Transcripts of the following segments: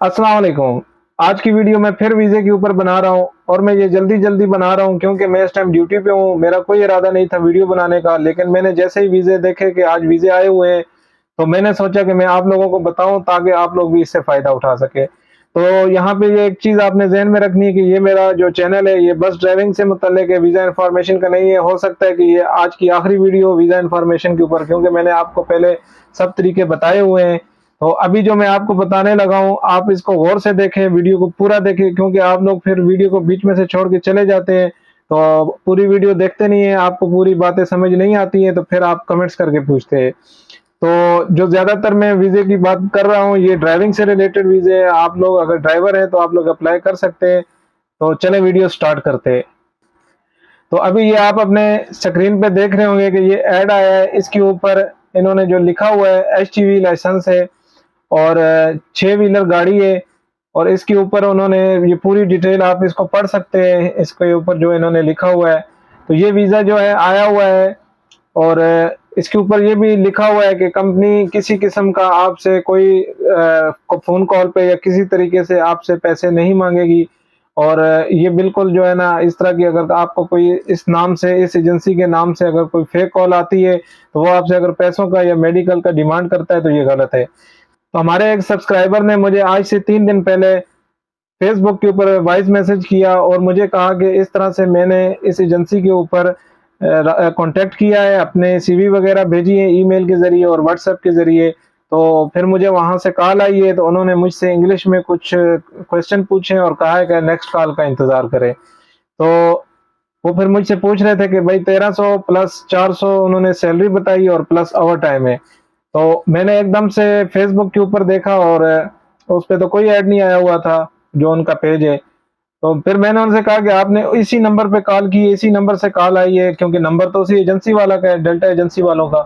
अस्सलाम वालेकुम। आज की वीडियो मैं फिर वीज़े के ऊपर बना रहा हूँ और मैं ये जल्दी बना रहा हूँ क्योंकि मैं इस टाइम ड्यूटी पे हूँ। मेरा कोई इरादा नहीं था वीडियो बनाने का, लेकिन मैंने जैसे ही वीज़े देखे कि आज वीज़े आए हुए हैं, तो मैंने सोचा कि मैं आप लोगों को बताऊँ ताकि आप लोग भी इससे फ़ायदा उठा सकें। तो यहाँ पे ये एक चीज़ आपने ज़हन में रखनी है कि ये मेरा जो चैनल है ये बस ड्राइविंग से मुतल्लिक है, वीज़ा इन्फॉर्मेशन का नहीं है। हो सकता है कि ये आज की आखिरी वीडियो वीज़ा इन्फॉर्मेशन के ऊपर, क्योंकि मैंने आपको पहले सब तरीके बताए हुए हैं। तो अभी जो मैं आपको बताने लगा हूँ, आप इसको गौर से देखें, वीडियो को पूरा देखें, क्योंकि आप लोग फिर वीडियो को बीच में से छोड़ के चले जाते हैं, तो पूरी वीडियो देखते नहीं है, आपको पूरी बातें समझ नहीं आती हैं, तो फिर आप कमेंट्स करके पूछते हैं। तो जो ज़्यादातर मैं वीज़े की बात कर रहा हूँ, ये ड्राइविंग से रिलेटेड वीज़े है। आप लोग अगर ड्राइवर हैं तो आप लोग अप्लाई कर सकते हैं। तो चलें वीडियो स्टार्ट करते हैं। तो अभी ये आप अपने स्क्रीन पे देख रहे होंगे कि ये ऐड आया है, इसके ऊपर इन्होंने जो लिखा हुआ है HGV लाइसेंस है और 6 व्हीलर गाड़ी है, और इसके ऊपर उन्होंने ये पूरी डिटेल आप इसको पढ़ सकते हैं, इसके ऊपर जो इन्होंने लिखा हुआ है। तो ये वीज़ा जो है आया हुआ है, और इसके ऊपर ये भी लिखा हुआ है कि कंपनी किसी किस्म का आपसे कोई फ़ोन कॉल पे या किसी तरीके से आपसे पैसे नहीं मांगेगी। और ये बिल्कुल जो है ना, इस तरह की अगर आपको कोई इस नाम से, इस एजेंसी के नाम से अगर कोई फेक कॉल आती है, तो वो आपसे अगर पैसों का या मेडिकल का डिमांड करता है तो ये गलत है। तो हमारे एक सब्सक्राइबर ने मुझे आज से 3 दिन पहले फेसबुक के ऊपर वॉइस मैसेज किया और मुझे कहा कि इस तरह से मैंने इस एजेंसी के ऊपर कांटेक्ट किया है, अपने सीवी वगैरह भेजी है ईमेल के ज़रिए और व्हाट्सएप के ज़रिए। तो फिर मुझे वहाँ से कॉल आई है, तो उन्होंने मुझसे इंग्लिश में कुछ क्वेश्चन पूछे और कहा है कि नेक्स्ट कॉल का इंतज़ार करें। तो वो फिर मुझसे पूछ रहे थे कि भाई 1300 प्लस 400 उन्होंने सैलरी बताई और प्लस ओवर टाइम है। तो मैंने एकदम से फेसबुक के ऊपर देखा और उस पे तो कोई ऐड नहीं आया हुआ था, जो उनका पेज है। तो फिर मैंने उनसे कहा कि आपने इसी नंबर पे कॉल की है, इसी नंबर से कॉल आई है, क्योंकि नंबर तो उसी एजेंसी वाला का है, डेल्टा एजेंसी वालों का।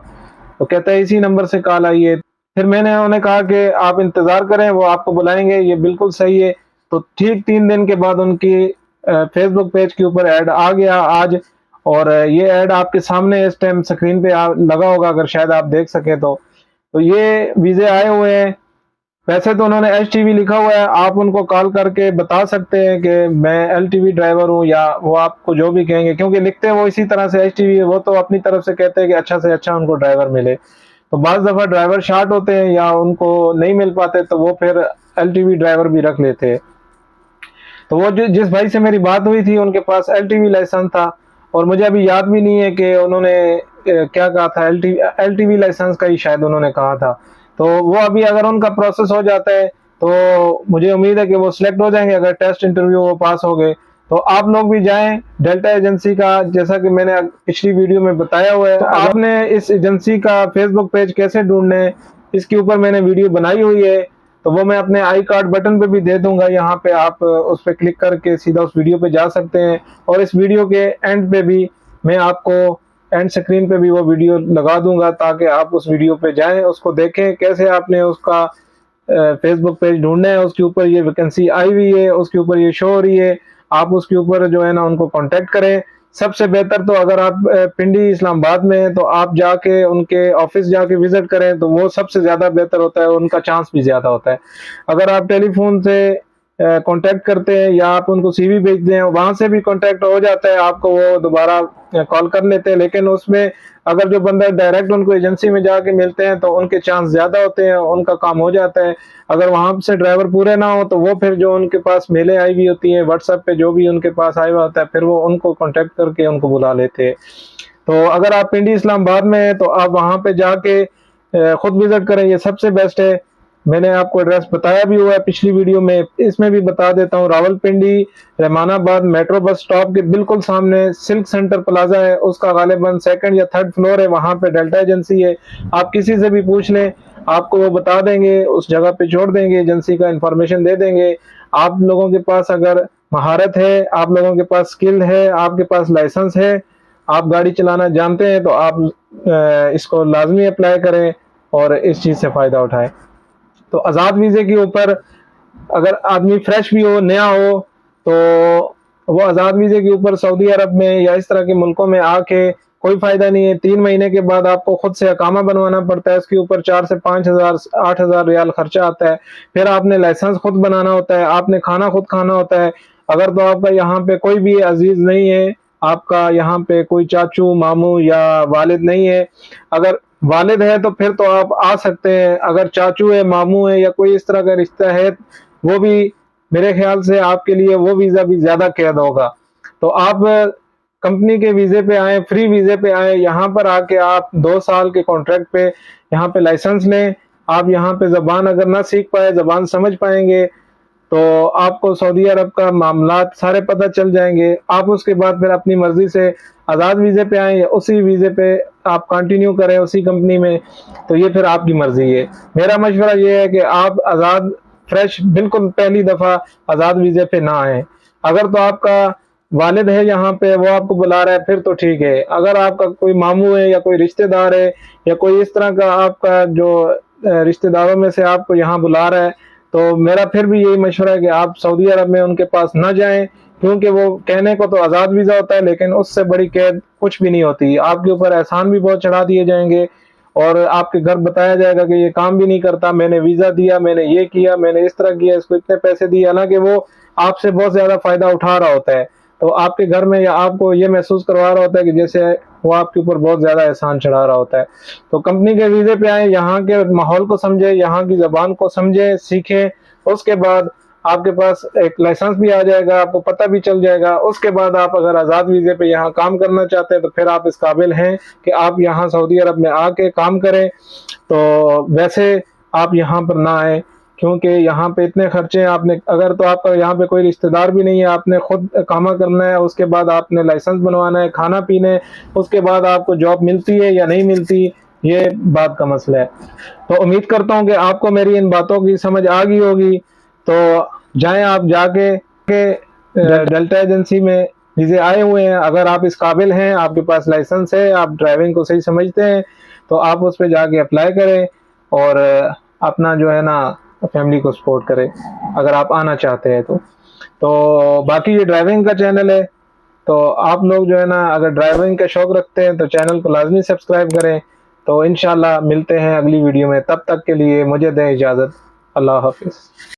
तो कहते हैं इसी नंबर से कॉल आई है। फिर मैंने उन्हें कहा कि आप इंतज़ार करें, वो आपको बुलाएंगे, ये बिल्कुल सही है। तो ठीक 3 दिन के बाद उनकी फेसबुक पेज के ऊपर ऐड आ गया आज, और ये ऐड आपके सामने इस टाइम स्क्रीन पे लगा होगा, अगर शायद आप देख सकें तो ये वीज़े आए हुए हैं। वैसे तो उन्होंने HTV लिखा हुआ है, आप उनको कॉल करके बता सकते हैं कि मैं LTV ड्राइवर हूँ, या वो आपको जो भी कहेंगे, क्योंकि लिखते हैं वो इसी तरह से HTV, वो तो अपनी तरफ से कहते हैं कि अच्छा से अच्छा उनको ड्राइवर मिले। तो बाज़ दफ़ा ड्राइवर शार्ट होते हैं या उनको नहीं मिल पाते, तो वो फिर LTV ड्राइवर भी रख लेते हैं। तो वो जिस भाई से मेरी बात हुई थी उनके पास LTV लाइसेंस था, और मुझे अभी याद भी नहीं है कि उन्होंने क्या कहा था, LTV लाइसेंस का ही शायद उन्होंने कहा था। तो वो अभी अगर उनका प्रोसेस हो जाता है तो मुझे उम्मीद है कि वो सिलेक्ट हो जाएंगे, अगर टेस्ट इंटरव्यू वो पास हो गए। तो आप लोग भी जाएं डेल्टा एजेंसी का, जैसा कि मैंने पिछली वीडियो में बताया हुआ है। तो आपने इस एजेंसी का फेसबुक पेज कैसे ढूंढना है, इसके ऊपर मैंने वीडियो बनाई हुई है, तो वो मैं अपने आई कार्ड बटन पे भी दे दूंगा। यहाँ पे आप उस पर क्लिक करके सीधा उस वीडियो पे जा सकते हैं, और इस वीडियो के एंड पे भी मैं आपको एंड स्क्रीन पे भी वो वीडियो लगा दूंगा, ताकि आप उस वीडियो पे जाएं, उसको देखें कैसे आपने उसका फेसबुक पेज ढूंढना है। उसके ऊपर ये वैकेंसी आई हुई है, उसके ऊपर ये शो हो रही है, आप उसके ऊपर जो है ना उनको कांटेक्ट करें। सबसे बेहतर तो अगर आप पिंडी इस्लामाबाद में हैं तो आप जाके उनके ऑफिस जाके विजिट करें, तो वो सबसे ज़्यादा बेहतर होता है, उनका चांस भी ज़्यादा होता है। अगर आप टेलीफोन से कांटेक्ट करते हैं या आप उनको सीवी भेजते हैं, वहाँ से भी कांटेक्ट हो जाता है, आपको वो दोबारा कॉल कर लेते हैं। लेकिन उसमें अगर जो बंदा डायरेक्ट उनको एजेंसी में जाके मिलते हैं तो उनके चांस ज़्यादा होते हैं, उनका काम हो जाता है। अगर वहाँ से ड्राइवर पूरे ना हो तो वो फिर जो उनके पास मेलें आई हुई होती हैं व्हाट्सएप पे, जो भी उनके पास आया हुआ होता है, फिर वो उनको कांटेक्ट करके उनको बुला लेते हैं। तो अगर आप पिंडी इस्लामाबाद में हैं तो आप वहाँ पे जाके खुद विजिट करें, ये सबसे बेस्ट है। मैंने आपको एड्रेस बताया भी हुआ है पिछली वीडियो में, इसमें भी बता देता हूँ। Rawalpindi Rehmanabad metro bus stop के बिल्कुल सामने सिल्क सेंटर प्लाजा है, उसका गालिबन 2nd या 3rd फ्लोर है, वहाँ पे डेल्टा एजेंसी है। आप किसी से भी पूछ लें, आपको वो बता देंगे, उस जगह पे छोड़ देंगे, एजेंसी का इंफॉर्मेशन दे देंगे। आप लोगों के पास अगर महारत है, आप लोगों के पास स्किल है, आपके पास लाइसेंस है, आप गाड़ी चलाना जानते हैं, तो आप इसको लाजमी अप्लाई करें और इस चीज़ से फ़ायदा उठाएं। तो आज़ाद वीज़े के ऊपर अगर आदमी फ्रेश भी हो, नया हो, तो वो आज़ाद वीज़े के ऊपर सऊदी अरब में या इस तरह के मुल्कों में आके کوئی فائدہ نہیں ہے. 3 مہینے کے بعد آپ کو خود سے اقامہ بنوانا پڑتا ہے, اس کے اوپر 4 سے 5 ہزار 8 ہزار ریال خرچہ آتا ہے. پھر آپ نے لائسنس خود بنانا ہوتا ہے, آپ نے کھانا خود کھانا ہوتا ہے. اگر تو آپ کا یہاں پہ کوئی بھی عزیز نہیں ہے, آپ کا یہاں پہ کوئی چاچو ماموں یا والد نہیں ہے, اگر والد ہے تو پھر تو آپ آ سکتے ہیں. اگر چاچو ہے, ماموں ہے, یا کوئی اس طرح کا رشتہ ہے, وہ بھی میرے خیال سے آپ کے لیے وہ ویزا بھی زیادہ قید ہوگا. تو آپ کمپنی کے ویزے پہ آئیں, فری ویزے پہ آئیں. یہاں پر آ کے آپ 2 سال کے کانٹریکٹ پہ یہاں پہ لائسنس لیں. آپ یہاں پہ زبان اگر نہ سیکھ پائے, زبان سمجھ پائیں گے, تو آپ کو سعودی عرب کا معاملات سارے پتہ چل جائیں گے. آپ اس کے بعد پھر اپنی مرضی سے آزاد ویزے پہ آئیں یا اسی ویزے پہ آپ کنٹینیو کریں اسی کمپنی میں, تو یہ پھر آپ کی مرضی ہے. میرا مشورہ یہ ہے کہ آپ آزاد فریش بالکل پہلی دفعہ آزاد ویزے پہ نہ آئیں. اگر تو آپ کا والد ہے یہاں پہ, وہ آپ کو بلا رہا ہے, پھر تو ٹھیک ہے. اگر آپ کا کوئی ماموں ہے یا کوئی رشتہ دار ہے یا کوئی اس طرح کا آپ کا جو رشتہ داروں میں سے آپ کو یہاں بلا رہا ہے, تو میرا پھر بھی یہی مشورہ ہے کہ آپ سعودی عرب میں ان کے پاس نہ جائیں, کیونکہ وہ کہنے کو تو آزاد ویزا ہوتا ہے لیکن اس سے بڑی قید کچھ بھی نہیں ہوتی. آپ کے اوپر احسان بھی بہت چڑھا دیے جائیں گے, اور آپ کے گھر بتایا جائے گا کہ یہ کام بھی نہیں کرتا, میں نے ویزا دیا, میں نے یہ کیا, میں نے اس طرح کیا, اس کو اتنے پیسے دیے, حالانکہ وہ آپ سے بہت زیادہ فائدہ اٹھا رہا ہوتا ہے. تو آپ کے گھر میں یا آپ کو یہ محسوس کروا رہا ہوتا ہے کہ جیسے وہ آپ کے اوپر بہت زیادہ احسان چڑھا رہا ہوتا ہے. تو کمپنی کے ویزے پہ آئیں, یہاں کے ماحول کو سمجھیں, یہاں کی زبان کو سمجھیں, سیکھیں. اس کے بعد آپ کے پاس ایک لائسنس بھی آ جائے گا, آپ کو پتہ بھی چل جائے گا. اس کے بعد آپ اگر آزاد ویزے پہ یہاں کام کرنا چاہتے ہیں تو پھر آپ اس قابل ہیں کہ آپ یہاں سعودی عرب میں آ کے کام کریں. تو ویسے آپ یہاں پر نہ آئیں, کیونکہ یہاں پہ اتنے خرچے ہیں. آپ نے اگر تو آپ کا یہاں پہ کوئی رشتہ دار بھی نہیں ہے, آپ نے خود اقامہ کرنا ہے, اس کے بعد آپ نے لائسنس بنوانا ہے, کھانا پینے, اس کے بعد آپ کو جاب ملتی ہے یا نہیں ملتی, یہ بات کا مسئلہ ہے. تو امید کرتا ہوں کہ آپ کو میری ان باتوں کی سمجھ آ گئی ہوگی. تو جائیں آپ جا کے ڈیلٹا ایجنسی میں ویزے آئے ہوئے ہیں. اگر آپ اس قابل ہیں, آپ کے پاس لائسنس ہے, آپ ڈرائیونگ کو صحیح سمجھتے ہیں, تو آپ اس پہ جا کے اپلائی کریں اور اپنا جو ہے نا فیملی کو سپورٹ کریں اگر آپ آنا چاہتے ہیں تو باقی یہ ڈرائیونگ کا چینل ہے, تو آپ لوگ جو ہے نا اگر ڈرائیونگ کا شوق رکھتے ہیں تو چینل کو لازمی سبسکرائب کریں. تو انشاءاللہ ملتے ہیں اگلی ویڈیو میں, تب تک کے لیے مجھے دیں اجازت. اللہ حافظ.